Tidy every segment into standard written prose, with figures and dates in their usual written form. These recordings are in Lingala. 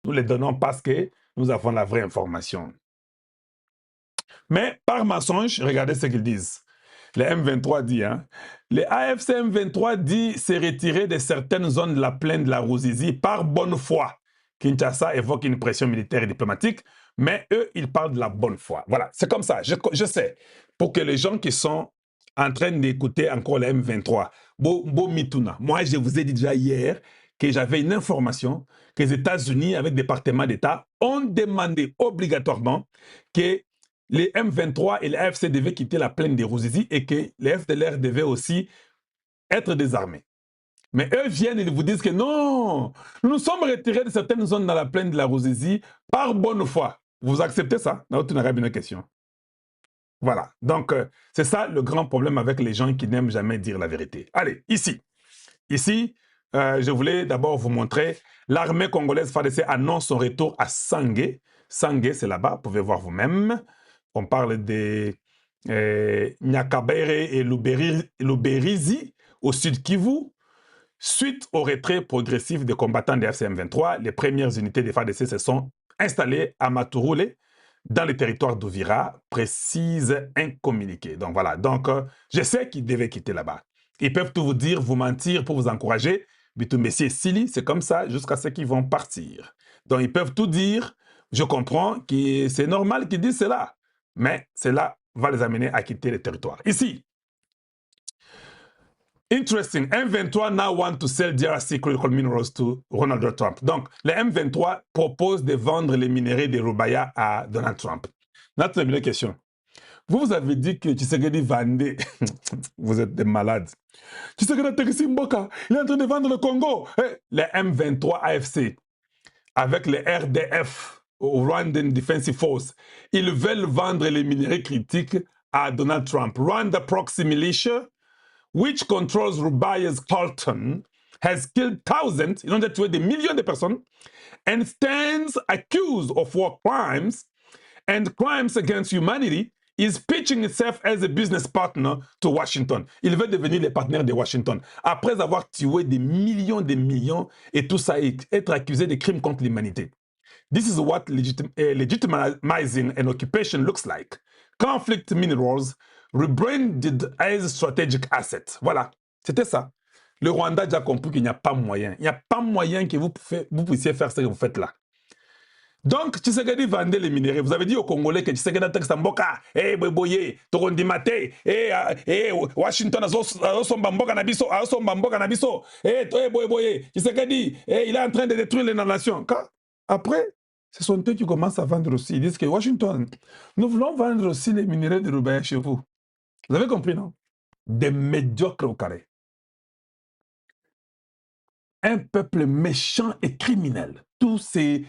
nous les donnons parce que nous avons la vraie information. Mais par mensonge, regardez ce qu'ils disent. Le M23 dit, hein, le AFC M23 dit se retirer de certaines zones de la plaine de la Ruzizi par bonne foi. Kinshasa évoque une pression militaire et diplomatique, mais eux, ils parlent de la bonne foi. Voilà, c'est comme ça, je sais. Pour que les gens qui sont en train d'écouter encore le M23, Bo Mituna, moi je vous ai dit déjà hier que j'avais une information que les États-Unis, avec des départements d'État, ont demandé obligatoirement que les M23 et les AFC devaient quitter la plaine des Ruzizi et que les FDLR devaient aussi être désarmés. Mais eux viennent et ils vous disent que non, nous nous sommes retirés de certaines zones dans la plaine de la Ruzizi par bonne foi. Vous acceptez ça? Non, tu n'auras une question. Voilà, donc c'est ça le grand problème avec les gens qui n'aiment jamais dire la vérité. Allez, ici, je voulais d'abord vous montrer l'armée congolaise FARDC annonce son retour à Sangé. Sangé, c'est là-bas, vous pouvez voir vous-même. On parle de Nyakabere et Luberizi au sud Kivu. Suite au retrait progressif des combattants des FCM23, les premières unités des FARDC se sont installées à Maturoule, dans le territoire d'Ouvira, précise un communiqué. Donc voilà, donc je sais qu'ils devaient quitter là-bas. Ils peuvent tout vous dire, vous mentir pour vous encourager. Bitou Messie Sili, c'est comme ça jusqu'à ce qu'ils vont partir. Donc ils peuvent tout dire. Je comprends que c'est normal qu'ils disent cela. Mais cela va les amener à quitter le territoire. Ici, interesting, M23 now want to sell DRC critical minerals to Donald Trump. Donc, le M23 propose de vendre les minerais de Rubaya à Donald Trump. Notre première question. Vous avez dit que Tshisekedi vendait... Vous êtes des malades. Tshisekedi Tekisi Mboka, il est en train de vendre le Congo. Le M23 AFC, avec le RDF, Rwandan Defensive Force, ils veulent vendre les minerais critiques à Donald Trump. Rwanda Proxy Militia, which controls Rubaya's Carlton, has killed thousands, ils ont tué des millions de personnes, and stands accused of war crimes and crimes against humanity, is pitching itself as a business partner to Washington. Il veut devenir le partenaire de Washington. Après avoir tué des millions et tout ça, et être accusé de crimes contre l'humanité. This is what legitimizing an occupation looks like. Conflict minerals rebranded as strategic assets. Voilà, c'était ça. Le Rwanda a déjà compris qu'il n'y a pas moyen. Il n'y a pas moyen que vous puissiez faire ce que vous faites là. Donc, Tshisekedi vendait les minéraux. Vous avez dit aux Congolais que Tshisekedi a texte Mboka, Boye, Torondimate, Washington, Mboka Nabiso, Boye, Tshisekedi, il est en train de détruire les nations. Après, ce sont eux qui commencent à vendre aussi. Ils disent que Washington, nous voulons vendre aussi les minéraux de Rubaya chez vous. Vous avez compris, non? Des médiocres au carré. Un peuple méchant et criminel. Tous ces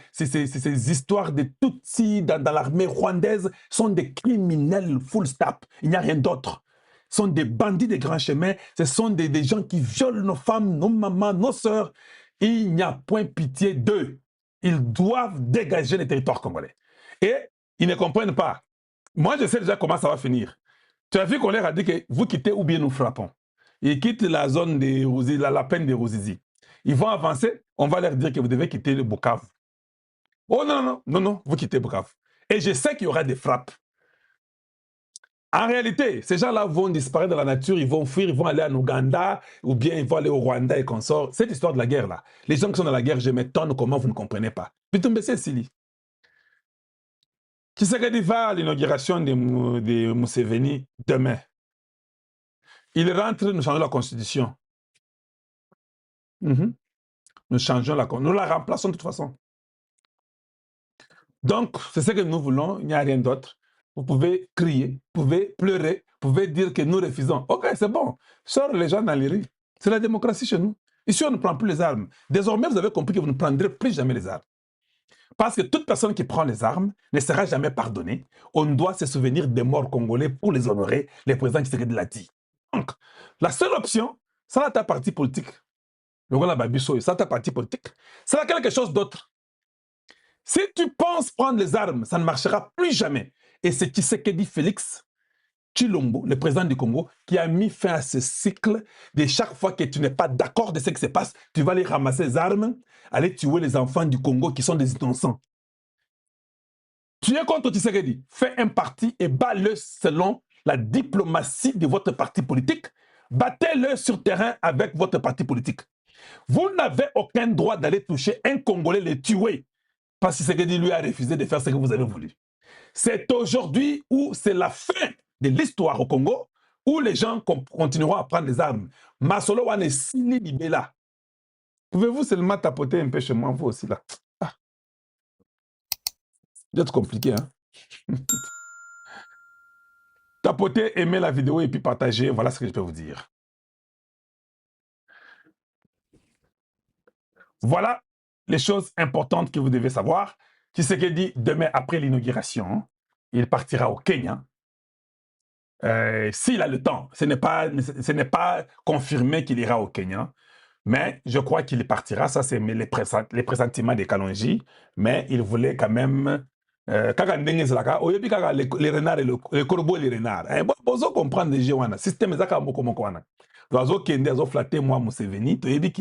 histoires de Tutsis dans l'armée rwandaise sont des criminels full stop. Il n'y a rien d'autre. Ce sont des bandits de grands chemins. Ce sont des gens qui violent nos femmes, nos mamans, nos sœurs. Il n'y a point pitié d'eux. Ils doivent dégager les territoires congolais. Et ils ne comprennent pas. Moi, je sais déjà comment ça va finir. Tu as vu qu'on leur a dit que vous quittez ou bien nous frappons. Ils quittent la zone des Ruzizi, la plaine des Ruzizi. Ils vont avancer, on va leur dire que vous devez quitter le Bukavu. Oh non, vous quittez Bukavu. Et je sais qu'il y aura des frappes. En réalité, ces gens-là vont disparaître dans la nature, ils vont fuir, ils vont aller en Ouganda, ou bien ils vont aller au Rwanda et consorts. Cette histoire de la guerre-là, les gens qui sont dans la guerre, je m'étonne comment vous ne comprenez pas. Pitumbese Sili. Tshisekedi va à l'inauguration de Museveni demain. Il rentre, nous changeons la constitution. Nous changeons la constitution. Nous la remplaçons de toute façon. Donc, c'est ce que nous voulons, il n'y a rien d'autre. Vous pouvez crier, vous pouvez pleurer, vous pouvez dire que nous refusons. Ok, c'est bon. Sors les gens dans les rues. C'est la démocratie chez nous. Ici, on ne prend plus les armes. Désormais, vous avez compris que vous ne prendrez plus jamais les armes. Parce que toute personne qui prend les armes ne sera jamais pardonnée. On doit se souvenir des morts congolais pour les honorer. Les présidents Tshisekedi l'a dit. Donc, la seule option, c'est ta partie politique. Le Rwanda Babiso, c'est ta partie politique. C'est quelque chose d'autre. Si tu penses prendre les armes, ça ne marchera plus jamais. Et c'est Tshisekedi Félix Chilombo, le président du Congo, qui a mis fin à ce cycle de chaque fois que tu n'es pas d'accord de ce qui se passe, tu vas aller ramasser les armes, aller tuer les enfants du Congo qui sont des innocents. Tu es contre Tshisekedi, fais un parti et bats-le selon la diplomatie de votre parti politique. Battez-le sur terrain avec votre parti politique. Vous n'avez aucun droit d'aller toucher un Congolais, le tuer, parce que Tshisekedi lui a refusé de faire ce que vous avez voulu. C'est aujourd'hui où c'est la fin de l'histoire au Congo, où les gens continueront à prendre les armes. Masolo wane sili libela. Pouvez-vous seulement tapoter un peu chez moi, vous aussi là? Ah. Vous êtes compliqué, hein? Tapotez, aimez la vidéo et puis partagez. Voilà ce que je peux vous dire. Voilà les choses importantes que vous devez savoir. Tshisekedi, demain après l'inauguration, il partira au Kenya. S'il a le temps, ce n'est pas confirmé qu'il ira au Kenya, mais je crois qu'il partira. Ça, c'est les pressentiments des Kalonji, mais il voulait quand même... les renards et les corbeaux et les renards. Vous comprenez déjà, le système est comme Oiseau qui est flatté, moi, Museveni, tu sais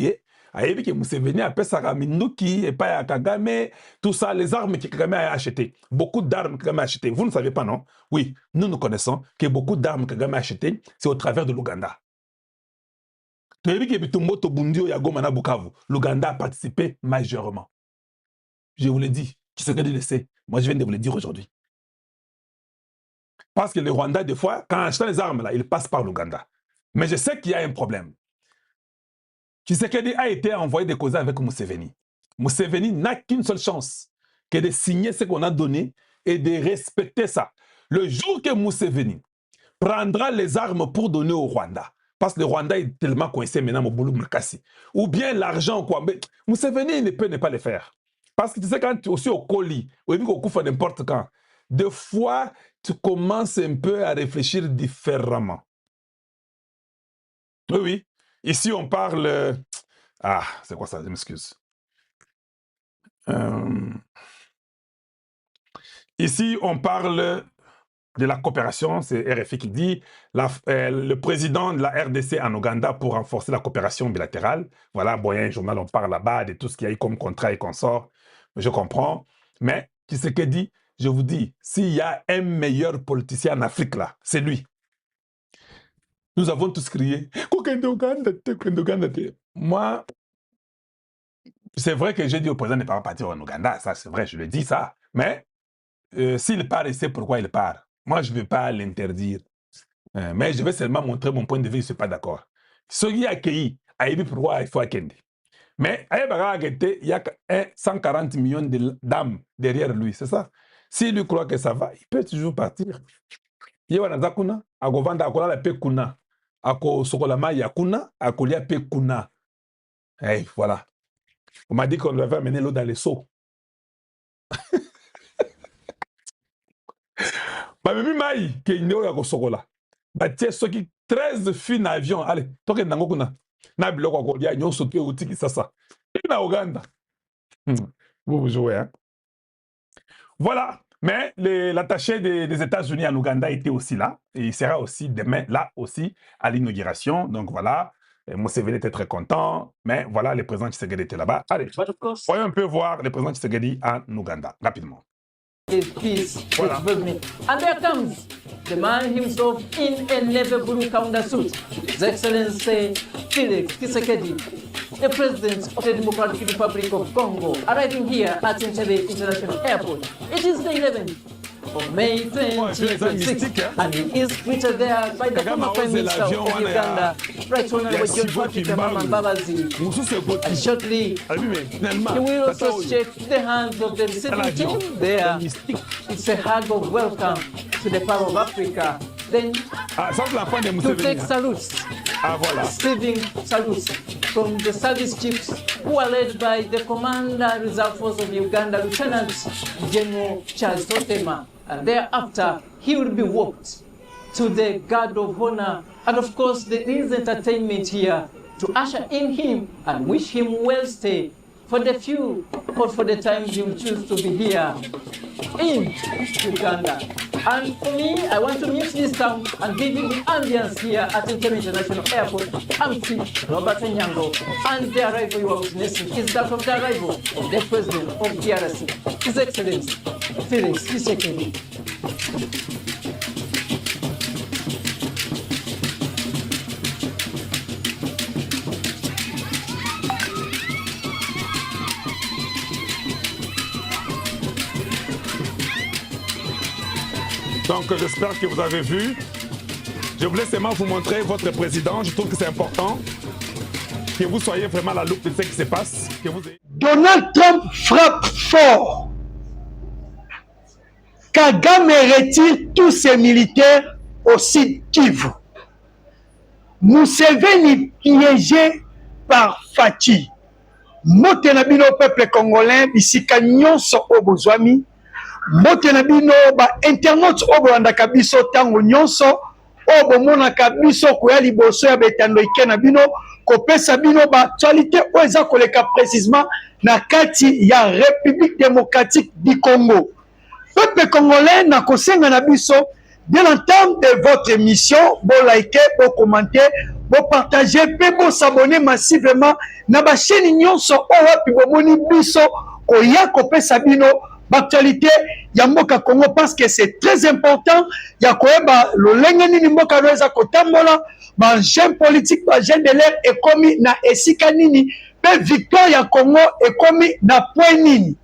que Museveni a fait ça, Minduki, et pas Kagame, tout ça, les armes que Kagame a achetées, beaucoup d'armes que Kagame a achetées. Vous ne savez pas, non? Oui, nous connaissons que beaucoup d'armes que Kagame a achetées, c'est au travers de l'Ouganda. Tu sais que Bitumboto Bundio Yagomana Bukavu, l'Ouganda a participé majeurement. Je vous l'ai dit, qui se le sait. Moi, je viens de vous le dire aujourd'hui. Parce que le Rwanda, des fois, quand achetant les armes, là, il passe par l'Ouganda. Mais je sais qu'il y a un problème. Tshisekedi a été envoyé de causer avec Museveni. Museveni n'a qu'une seule chance, que de signer ce qu'on a donné et de respecter ça. Le jour que Museveni prendra les armes pour donner au Rwanda, parce que le Rwanda est tellement coincé maintenant au boulot Mukasi, ou bien l'argent, quoi, mais Museveni ne peut ne pas le faire. Parce que tu sais, quand tu es aussi au colis, ou bien au coup, n'importe quand, des fois, tu commences un peu à réfléchir différemment. Oui, oui. Ici, on parle... Ah, c'est quoi ça? Je m'excuse. Ici, on parle de la coopération. C'est RFI qui dit le président de la RDC en Ouganda pour renforcer la coopération bilatérale. Voilà, bon, il y a un journal, on parle là-bas de tout ce qu'il y a eu comme contrat et consort. Je comprends. Mais, qui ce qu'il dit? Je vous dis, s'il y a un meilleur politicien en Afrique, là, c'est lui. Nous avons tous crié. Moi, c'est vrai que j'ai dit au président de ne pas partir en Ouganda, ça c'est vrai, je le dis ça. Mais s'il part, il sait pourquoi il part. Moi, je ne vais pas l'interdire. Mais je vais seulement montrer mon point de vue, je ne suis pas d'accord. Ceux qui accueilli, il pourquoi il faut accueillir. Mais il y a 140 millions d'âmes derrière lui, c'est ça. S'il lui croit que ça va, il peut toujours partir. Il y a un zakuna, à Govanda, à Kola, la Pekuna. Ako sokolama yakuna, akolia pe kuna. Hey, voilà. On m'a dit qu'on devait amener l'eau dans les seaux. Bah, même maï, qui est néo yako sokola. Bah, tiens, ceux qui 13 filles d'avion. Allez, toke nango kuna. Na biloko akolia, nyo soke outi qui ça. Et na Ouganda. Vous jouez, hein. Voilà. Mais l'attaché des États-Unis en Ouganda était aussi là. Et il sera aussi demain là aussi à l'inauguration. Donc voilà. Museveni était très content. Mais voilà, le président Tshisekedi était là-bas. Allez, voyons un peu voir le président Tshisekedi en Ouganda, rapidement. Peace, voilà. And there comes the man himself in a navy blue counter suit, His Excellency Felix Tshisekedi, the President of the Democratic Republic of Congo, arriving here at Entebbe International Airport. It is the 11th of May 2026, and he is greeted there by the former Prime Minister of Uganda, Right Honorable John Patrick Mbabazi. And shortly, he will also shake the hands of the receiving team there. It's a hug of welcome to the Power of Africa. Then, to take salutes, receiving salutes from the service chiefs who are led by the Commander Reserve Force of Uganda, Lieutenant General Charles Totema. And thereafter, he will be walked to the Guard of Honor. And of course, there is entertainment here to usher in him and wish him well stay for the few or for the time he will choose to be here in Uganda. And for me, I want to mix this down and give you the ambience here at Entebbe International Airport. I'm Chief Robert Nyango, and the arrival you are witnessing is that of the arrival of the President of DRC, His Excellency Felix Tshisekedi. Donc j'espère que vous avez vu. Je voulais seulement vous montrer votre président. Je trouve que c'est important que vous soyez vraiment à la loupe de ce qui se passe. Que vous ayez... Donald Trump frappe fort. Kagame retire tous ses militaires au sud Kivu. Museveni piégé par Fachi. Motenabino peuple congolais, bisika nyonso obozwami. Motenabino ba internautes obolandaka biso tango nyonso obomonaka biso koya liboso ya betando ikena bino kopesa bino ba actualité oza koleka précisément na kati ya République démocratique du Congo. Peuple congolais na kosenga na biso dès l'entame de votre émission, bon liker, bon commenter, bon partager, bon s'abonner massivement na ba chaîne nyonso owapi bomoni biso koya kopesa bino l'actualité ya mboka Congo parce que c'est très important. Ya koeba lo lenge nini mboka noza kotambola ba jeune politique ba jeune de l'air ekomi na esika nini pe victoire ya Congo ekomi na point nini.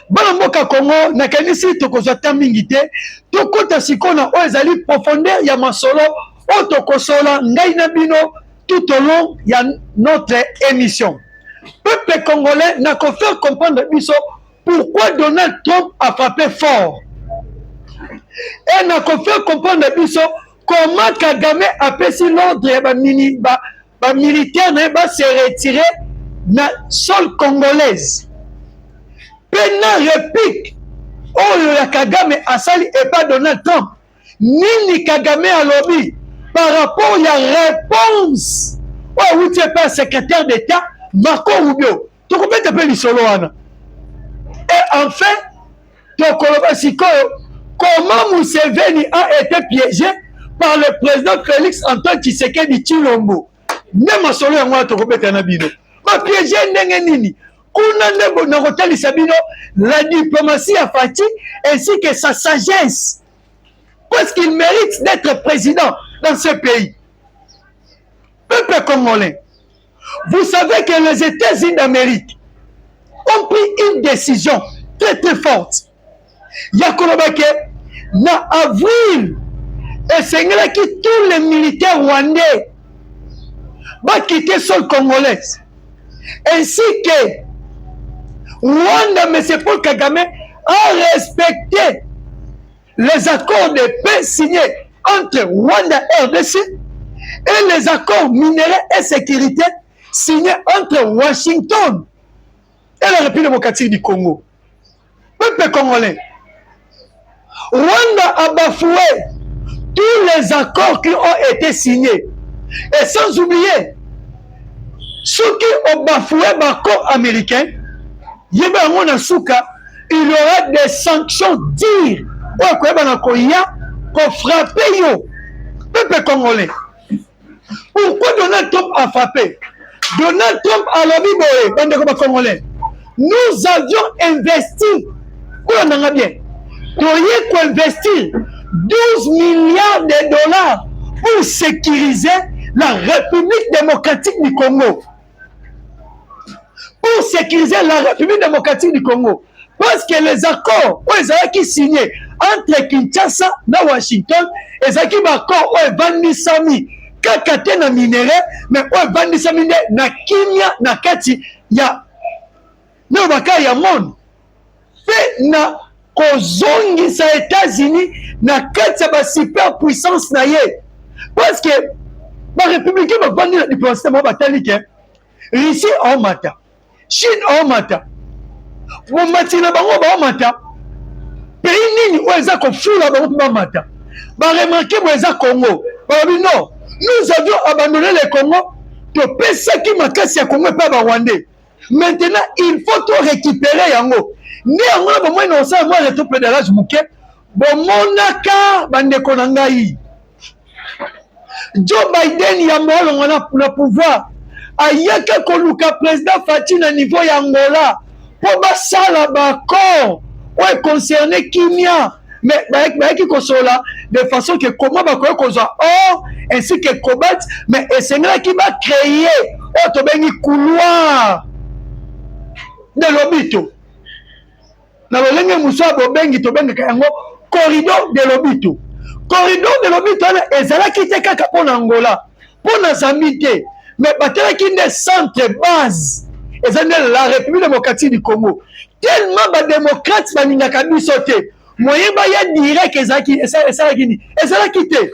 Bana mboka Congo na kanisi tokozwa mingi te tokota sikona o ezali profondeur ya masolo o tokosola ngai na bino tout au long ya notre émission. Peuple congolais n'a qu'à faire comprendre biso pourquoi Donald Trump a frappé fort. Et n'a qu'à faire comprendre comment Kagame a passé l'ordre et les militaires va se retirer de la sol congolaise. Pena réplique, oh le Kagame a sali et pas Donald Trump. Ni Kagame a lobby par rapport à la réponse. Oh oui, tu es pas secrétaire d'État, Marco Rubio. Tu comprends un peu l'isoloana. Et enfin, comment Museveni a été piégé par le président Félix Antoine Tshisekedi Tshilombo. Même solo yango tokobeta na bino. Ma piégé ndenge nini? Kuna ndebo na kotali sabino la diplomatie a Fachi ainsi que sa sagesse. Parce qu'il mérite d'être président dans ce pays. Peuple congolais, vous savez que les États-Unis d'Amérique ont pris une décision très très forte. Yakolobake, na avril, et c'est que tous les militaires rwandais vont quitter sol congolaise. Ainsi que Rwanda, M. Paul Kagame, a respecté les accords de paix signés entre Rwanda et RDC et les accords minéraux et sécurité signés entre Washington et la République démocratique du Congo. Peuple congolais, Rwanda a bafoué tous les accords qui ont été signés. Et sans oublier, ceux qui ont bafoué l'accord américain, il y aura des sanctions dures pour frapper yo. Peuple congolais. Pourquoi Donald Trump a frappé? Donald Trump a lobby boé, bande de congolais. Nous avions investi, on en a bien, pour investir 12 milliards de dollars pour sécuriser la République démocratique du Congo. Pour sécuriser la République démocratique du Congo. Parce que les accords qui sont signés entre Kinshasa et Washington, les accords qui sont signés kakate na minéré, mais qui sont signés na kimia na kati ya na baka ya monde. Fait na kozongisa États-Unis na kati ya ba superpuissance na ye. Parce que ba républicain ba vandi na diplomatie mo batali ke Russie en mata, Chine en mata. Bon matina bango ba mata. Pays nini oza ko fula bango ba mata. Ba remarquer boza Congo. Ba non, nous avions abandonné le Congo to pesa ki makasi ya Congo pa ba Rwandais. Maintenant, il faut tout récupérer yango. Ni yango ba moi non ça moi retour pédalage mouké. bomonaka bandeko na ngai Joe Biden ya molongo na pouvoir ayaka koluka président Faci na niveau ya Angola po basala baccord ouais concerné kimia mais bayaki kosola de façon que comment bakoya kozwa or ainsi que cobalt mais esengela ki ba créer auto bengi couloir de lobito na lolenge musa bobengi to bengi yango corridor de lobito. Corridor de lobito ezalaki te kaka mpona Angola mpona Zambie te mais batelaki nde centre base eza nde la République démocratique du Congo tellement badémocrate balingaka biso te moyen baya direct ezalaki te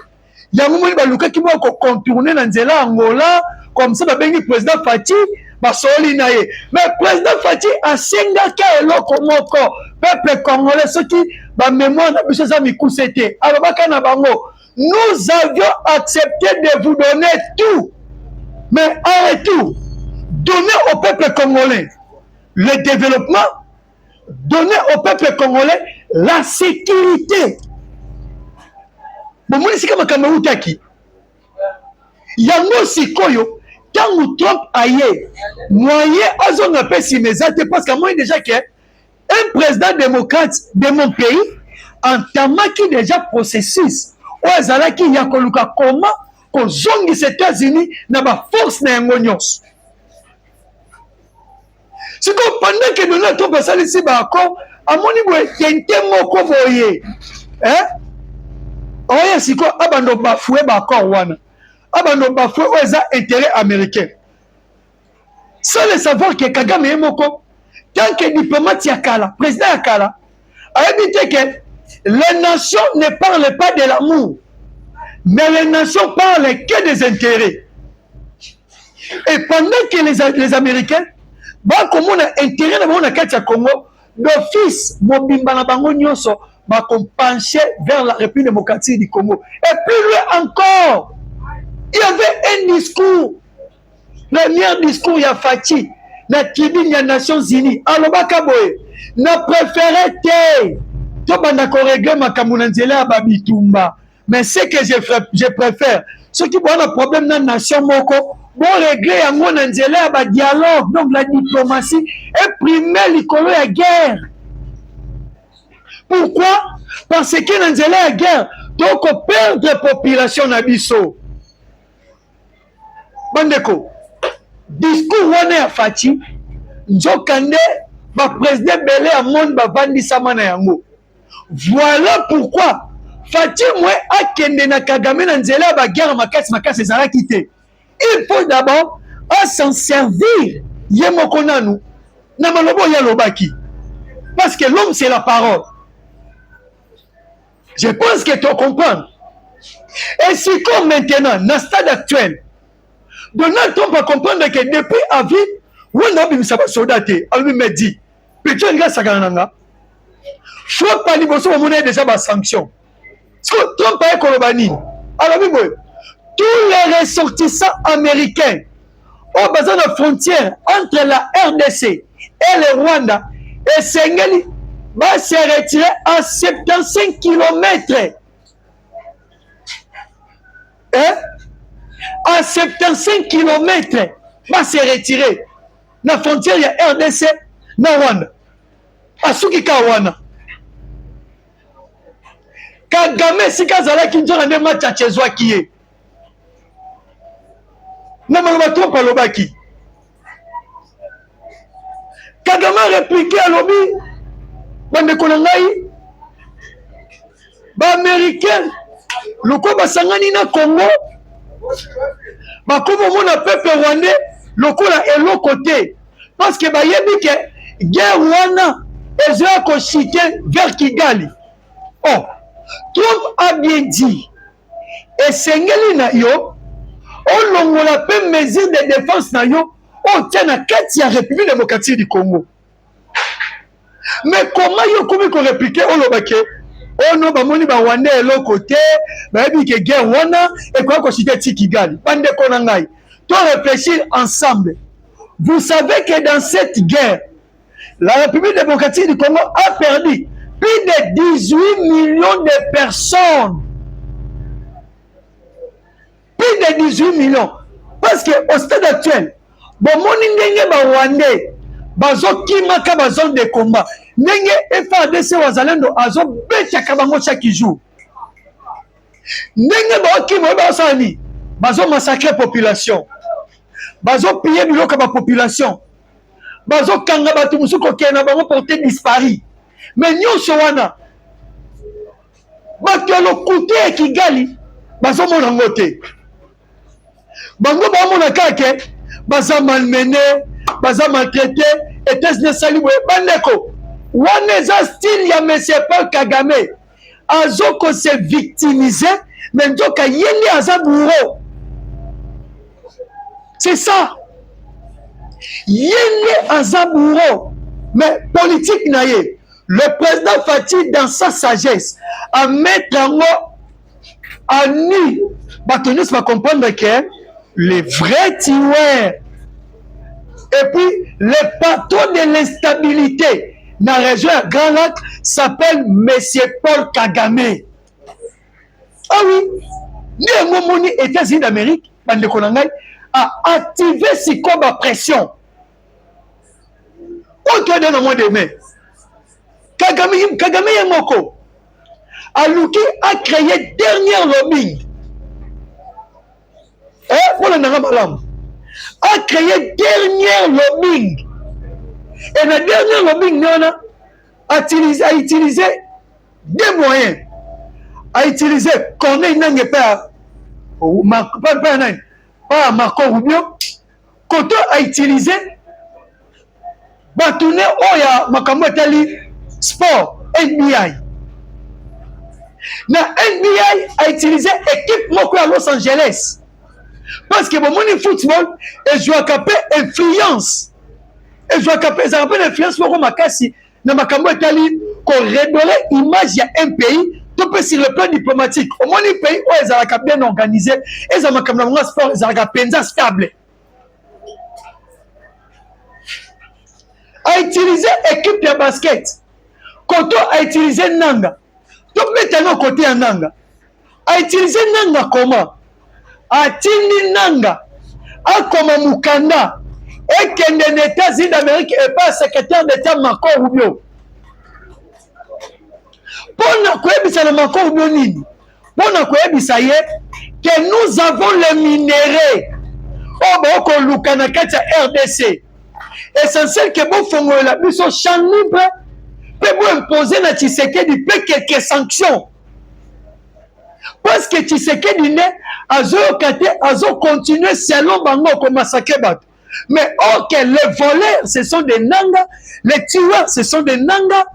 yango moni balukaki moko kocontourne na nzela Angola comme ça babengi président Faci basoli na ye mais président Faci asengaka eloko moko peuple congolais soki bamémoire na biso eza mikuse te alobaka na bango nous avions accepté de vous donner tout mais en retour donner au peuple congolais le développement donner au peuple congolais la sécurité bomoni sika makambo eutaki yango sikoyo tangu Trump aye moyen azonga pe simeza te parce que moi déjà que un président démocrate de mon pays entamaki déjà processus o ezalaki ya koluka comment kozongisa États-Unis na ba force na yango nyonso siko pendant que Donald Trump asalisi baaccord amoni boye tente moko boye oya siko abando bafoué baaccord wana abando bafoué o eza intérêt américain sans le savoir que Kagame ye moko tant que diplomate ya kala président ya kala ayebi te que les nations ne parlent pas de l'amour mais les nations parlent que des intérêts et pendant que les Américains bakomona intérêt na bango na kati ya Congo d'office mobimba na bango nyonso bakompencher vers la République démocratique du Congo et plus loin encore il y avait un discours le meilleur discours ya Faci na tribune ya Nations Unies alobaka boye na préféré te to banda ko régler makambo na nzela ya babitumba mais ce que je préfère ceux qui ont un problème na nation moko bon régler yango na nzela ya ba dialogue donc la diplomatie et primer likolo ya guerre. Pourquoi? Parce que na nzela ya guerre donc perdre population na biso bandeko discours wana ya Faci nzokande ba président belé ya monde bavandisama na yango. Voilà pourquoi Faci mwe akende na Kagame na nzela ya ba guerre makasi ezalaki te. Il faut d'abord s'en servir yemoko nanu na malobo ya lobaki parce que l'homme c'est la parole. Je pense que tu comprends. Et si comme maintenant dans le stade actuel Donald Trump va comprendre que depuis avril, on a vu ça soldat lui me dit, petit gars sagananga. Faut pas ni bosso mon déjà ba sanction. Trump a kolobani. Alors tous les ressortissants américains au besoin de frontière entre la RDC et le Rwanda et Sengeli va se retirer à 75 km. À 75 km va se retirer na frontière ya RDC na Rwanda asuki ka wana Kagame sika zalaki nzora nde match achezwa kiye na maloba Trump alobaki Kagame répliqué alobi bandeko na ngai ba américain loko basangani na Congo bakomo mona peuple rwandais lokola eloko te parce que bayebi ke guerre wana ezoya kochite vers Kigali. Oh, Trump a bien dit esengeli na yo olongola pe mesure de défense na yo otia na kati ya République démocratique du Congo. Mais comment yo komi ko répliquer olobake oh non, bamoni ba Rwanda eloko te, bayebi ke guerre wana et quoi considérer Kigali. Bande konangai. To réfléchir ensemble. Vous savez que dans cette guerre, la République démocratique du Congo a perdu plus de 18 millions de personnes. Plus de 18 millions. Parce qu'au stade actuel, bon, mon indénié ba Rwandais, bazo kimaka ba zone de combat. Nenge FARDC wazalendo azo betia kabango chaque jour. Nenge ba kimo ba sani, bazo massacrer population. Bazo piller biloko ba population. Bazo kanga batu musuko kena bango porter disparu. Mais nyonso wana bato lokuté Kigali bazo mona ngote. Bango ba mona kake baza malmené, baza maltraité et tes ne salibwe bandeko. Wana za style ya monsieur Paul Kagame. Azo ko se victimiser mais ndoka yeni aza bourreau. C'est ça. Yeni aza bourreau. Mais politique naye. Le président Fati, dans sa sagesse, à mettre en haut, à nu, Batonis va comprendre que les vrais tueurs, et puis le patron de l'instabilité dans la région Grand Lac s'appelle Monsieur Paul Kagame. Ah oui, Némomoni, États-Unis d'Amérique, a activé ce combat à pression. Autour d'un mois de mai. Kagame Yamoko Alouki a créé dernier lobbying. Pour le Nagamalam a créé dernier lobbying. Et le dernier lobbying a utilisé deux moyens. A utilisé Corneille Nangue pas Marco Rubio. Koto a utilisé Batouné Oya Makamotali Sport, NBA. La NBA a utilisé l'équipe Moko à Los Angeles. Parce que mon football, et je dois caper influence. Et je dois caper l'influence pour Makassi. Dans ma Itali, qu'on redorer l'image d'un pays, tout peut sur le plan diplomatique. Au moins, les pays où ils ont bien organisé, ils ont un sport, ils ont un stable. A utilisé l'équipe de basket. Koto a utilisé Nanga. Donc maintenant côté à Nanga. A utilisé Nanga comment? A tindi Nanga. A comme Mukanda. Et que les États-Unis d'Amérique et pas secrétaire d'État Marco Rubio. Pour nous, Marco Rubio Nini. Pour nous, que nous avons les minéraux. Oh, bon, qu'on Lukana RDC. Essentiel que vous faites la mission champ libre. Peut imposer na Tshisekedi quelques sanctions. Parce que Tshisekedi a continué selon Bango comme massacrer Bato. Mais ok, les voleurs, ce sont des Nanga. Les tueurs, ce sont des Nanga.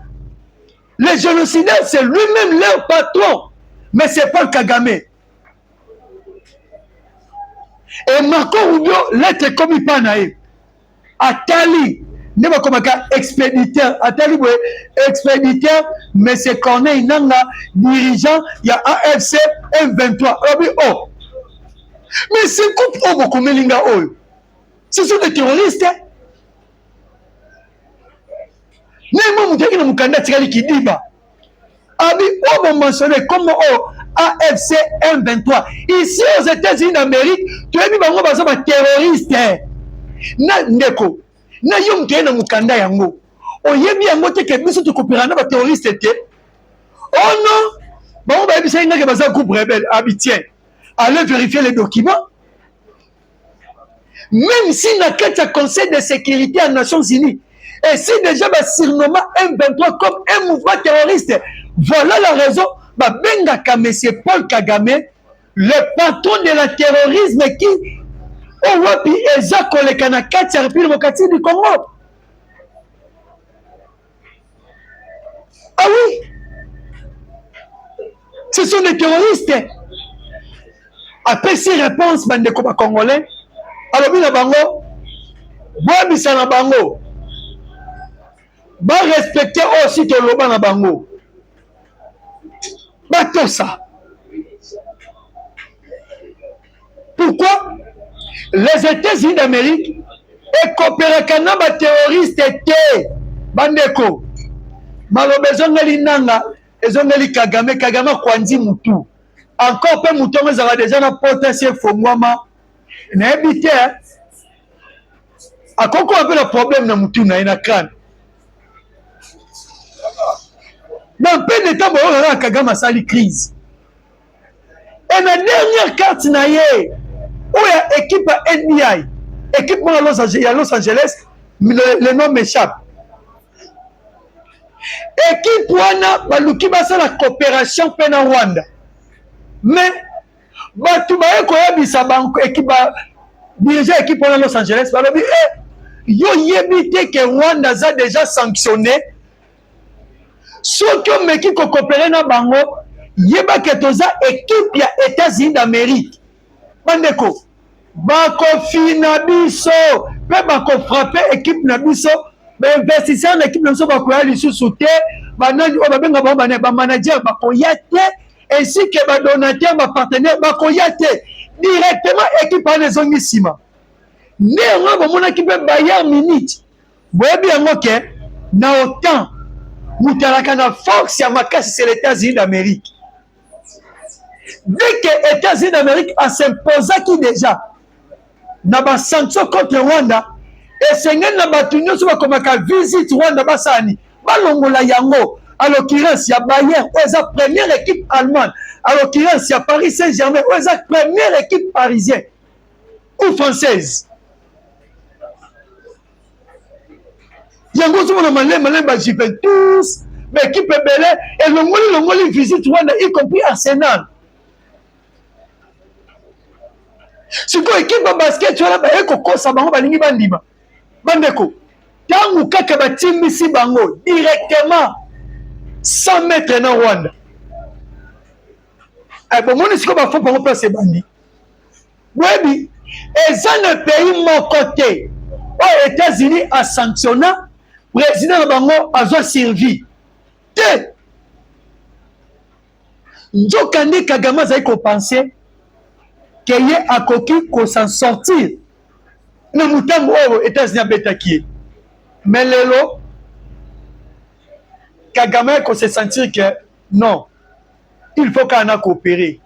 Les génocidaires, c'est lui-même leur patron. Mais c'est pas le Kagame. Et Marco Rubio, l'être comme il panaï. Atali. Ne pas comme expéditeur, expéditeur, mais c'est Corneille Nanga, dirigeant, il y a AFC M23. Oh. Mais c'est quoi pour beaucoup Melinga Oyo? Ce sont des terroristes. Même si vous avez tiré qui dit bah. Abi, on mentionné comme AFC M23. Ici aux États-Unis d'Amérique, tu as dit que des terroristes. Ndeko. Na yom na mukanda yango oyebi yango te ke biso tukopirana ba terroriste te. Oh non, bon ba bisa inga ke baza groupe rebelle habitien. Allez vérifier les documents. Même si na kata conseil de sécurité des Nations Unies et si déjà ba surnommé M23 comme un mouvement terroriste, voilà la raison ba benga ka monsieur Paul Kagame, le patron de la terrorisme qui oh wapi eza koleka na kati ya République démocratique du Congo. Ah oui, ce sont des terroristes. Après ces réponses, bandeko ba Congolais, alobi na bango, boabisa na bango, ba respecter aussi to loba na bango. Ba tout ça. Pourquoi? Les États-Unis d'Amérique et coopèrent avec les terroristes étaient bandeko. maloba ezongeli nanga ezongeli Kagame kwandi mutu encore pe mutu ngo ezala déjà na potentiel fongwama na ebite akoko ape na problème na mutu na ina crâne dans peu de temps boyo Kagame asali crise et la dernière carte na ye oya équipe NBI équipe à Los Angeles le nom m'échappe équipe wana baluki basala coopération pe na Rwanda mais batu baye koyebisa banko équipe diriger équipe wana Los Angeles balobi yo yebi te que Rwanda a déjà sanctionné soki omeki kokopere na bango yeba ke toza équipe ya États-Unis d'Amérique bandeko bakofina biso pe bakofrappe équipe na biso investisseur na équipe na biso bakoya lisusu te banani oyo babenga bango bamanager bakoya te ainsi que badonateur bapartenaire bakoya te directement équipe wana ezongi nsima nde yango bomonaki mpe Bayern Munich boyebi yango ke na OTAN moto alaka na force ya makasi c'est les États-Unis d'Amérique dès que États-Unis d'Amérique s'imposaki déjà na ba sanction contre Rwanda esengeli na bato nyonso bakomaka visite Rwanda basani balongola yango à l'occurrence ya Bayern oyo eza première équipe allemande à l'occurrence ya Paris Saint-Germain oyo eza première équipe parisienne ou française yango ozomona malema ba Juventus baéquipe ebele elongoli visite Rwanda y compris Arsenal sikoyo équipe ya basket wana baye kokosa bango balingi bandima bandeko ntango kaka batimbisi bango directement 100 mètres na Rwanda bomoni sikoyo bafo bango place ebandi boyebi eza na pays moko te oyo États-Unis asanctionna président na bango azwa servi te nzoka nde Kagame azali kopense que ye akoki s'en sortir na mutambo oyo États-Unis abetaki ye mais lelo Kagame ko se sentir que non il faut qu'on a coopéré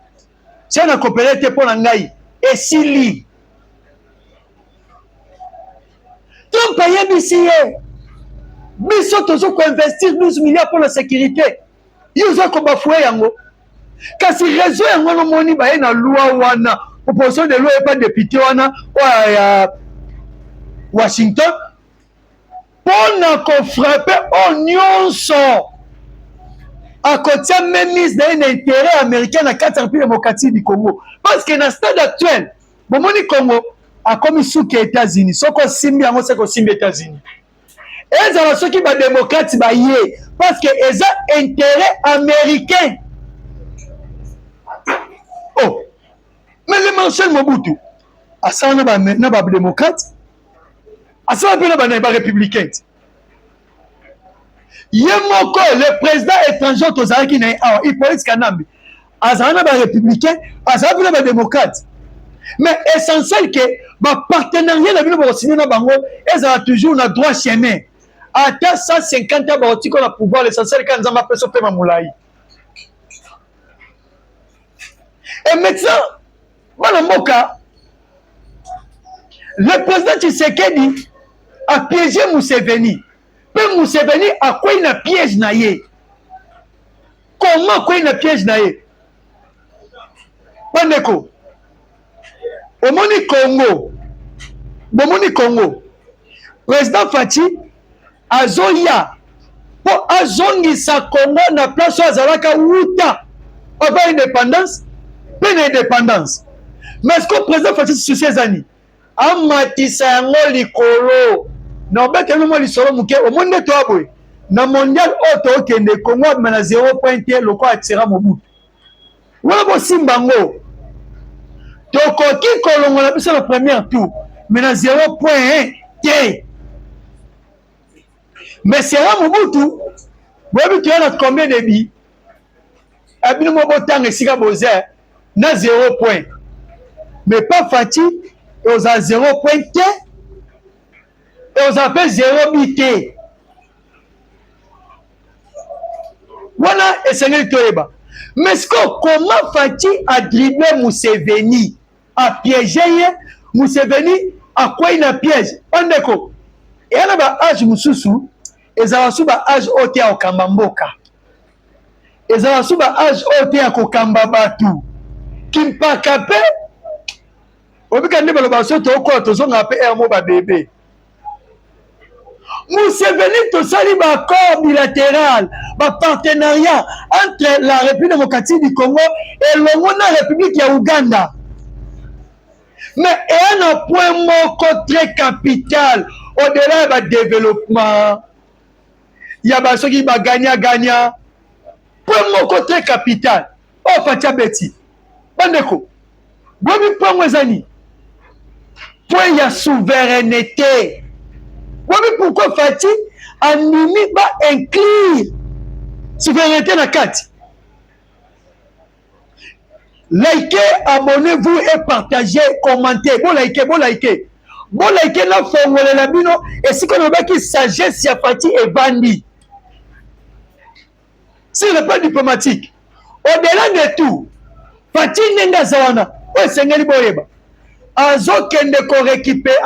si on a coopéré te pour ngai esili Trump ayebisi ye biso tozo ko investir 12 milliards pour la sécurité yuzo ko bafoué yango kasi réseau yango no moni baye na loi wana opposition de loi et pas député wana ya Washington pour qu'on frappe au nyonso à côté même mise d'un intérêt américain à 4 pays démocratique du Congo parce que dans le stade actuel bomoni Congo a comme souki États-Unis soko simbi yango soko simbi États-Unis et ça ceux qui ba démocrate ba yé parce que eza intérêt américain oh mais le Marshal Mobutu asa na ba démocrate asa na ba républicain Yemoko, le président étranger tozalaki na Hippolyte Kanambe azala na ba républicain azala na ba démocrate mais essentiel que ba partenariat na bino ba signer na bango ezala toujours na droit chemin ata 150 ans ba otiko na pouvoir l'essentiel quand nzamba peso pe mamulai et maintenant bana mboka le président Tshisekedi a piégé Museveni. Pe Museveni a quoi une piège na ye. Comment quoi une piège na ye? Bandeko. Omoni Congo. Bomoni Congo. Président Fachi azoya pour azongisa Congo na place azalaka wuta. Avant indépendance, peine indépendance. Mais ce que le président Fachi souci ezani amatisa yango likolo. Na obete no moli solo muke o monde to aboy na mondial auto okende Congo na 0.1 loko atira Mobutu wala bo simbango tokoki kolongola biso le premier tour mais na 0.1 t mais sera Mobutu bobi tu as combien de bi abino mo botanga esika boze na 0 point mais pas Fati aux 0.1 et on appelle 0 bité. wana esengeli toyeba. Mais ce que comment Fachi a dribblé Museveni, a piégé Museveni, a quoi il a piège? Ondeko. Et là ba âge mususu, ezala su ba âge ote ya okambamboka. Ezala su ba âge ote ya kokamba batu. Kimpaka pe obika ndi baloba so to ko to zonga pe mo ba bébé. Museveni tosali ba accord bilatéral, ba partenariat entre la République démocratique du Congo et la République ya Ouganda. Mais il y a un point moko très capital au-delà du développement. Il y a ceux qui va gagner. Point moko très capital. Oh, Fatia Betty. Bandeko. Bobi point mwezani. Point ya souveraineté. Bobi pourquoi Fati animi ba inclure souveraineté na kati. Likez, abonnez-vous et partagez, commentez. Bon likez, bon likez. Bon likez la formule la bino. Et si on a qui sagesse ya Fati et Bandi. C'est le plan diplomatique. Au-delà de tout, Fati Nenga Zawana, ouais, c'est Ngeli Boyeba. Azo kende ko récupérer,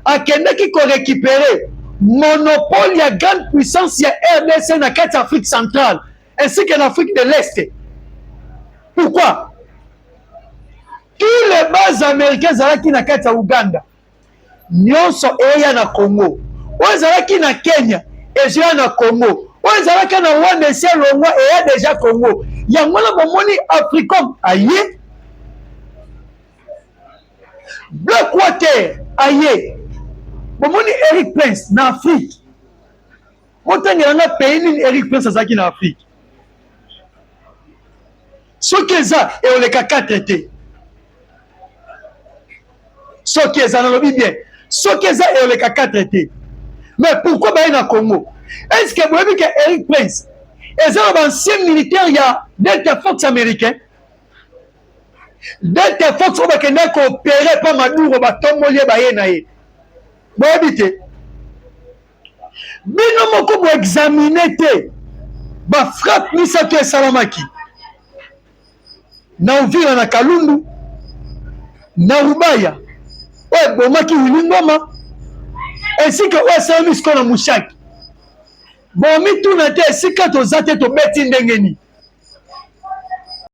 akende qui ko récupérer monopole ya grande puissance ya RDC na kati Afrique centrale ainsi qu'en Afrique de l'Est. Pourquoi? Tous les bases américaines zalaki na kati ya Uganda. Nyonso eya na Congo. Oyo zalaki na Kenya, eya na Congo. Oyo zalaki na Rwanda esi longwa eya déjà Congo. Yango na bomoni Africom aye. Blackwater aye. Bomoni Eric Prince na Afrique. Motengela na pays ni Eric Prince azaki na Afrique. Soki eza eoleka 4 te. Soki eza nalobi bien. Soki eza eoleka 4 te. Mais pourquoi baye na Congo? Est-ce que vous avez vu que Eric Prince est un ancien militaire, il y a Delta Force américain. Delta Force on va coopérer pas Maduro ba tombolie ba yenaye. Bon habité. Bino moko bo examiner te. Ba frappe misato esalamaki. Na Uvira na Kalundu. Na Rubaya. Ouais, bomaki Wilingoma. Ainsi que Wasami Skona Mushaki. Bon, mi tout n'a été si quand on a été to bêti ndengeni.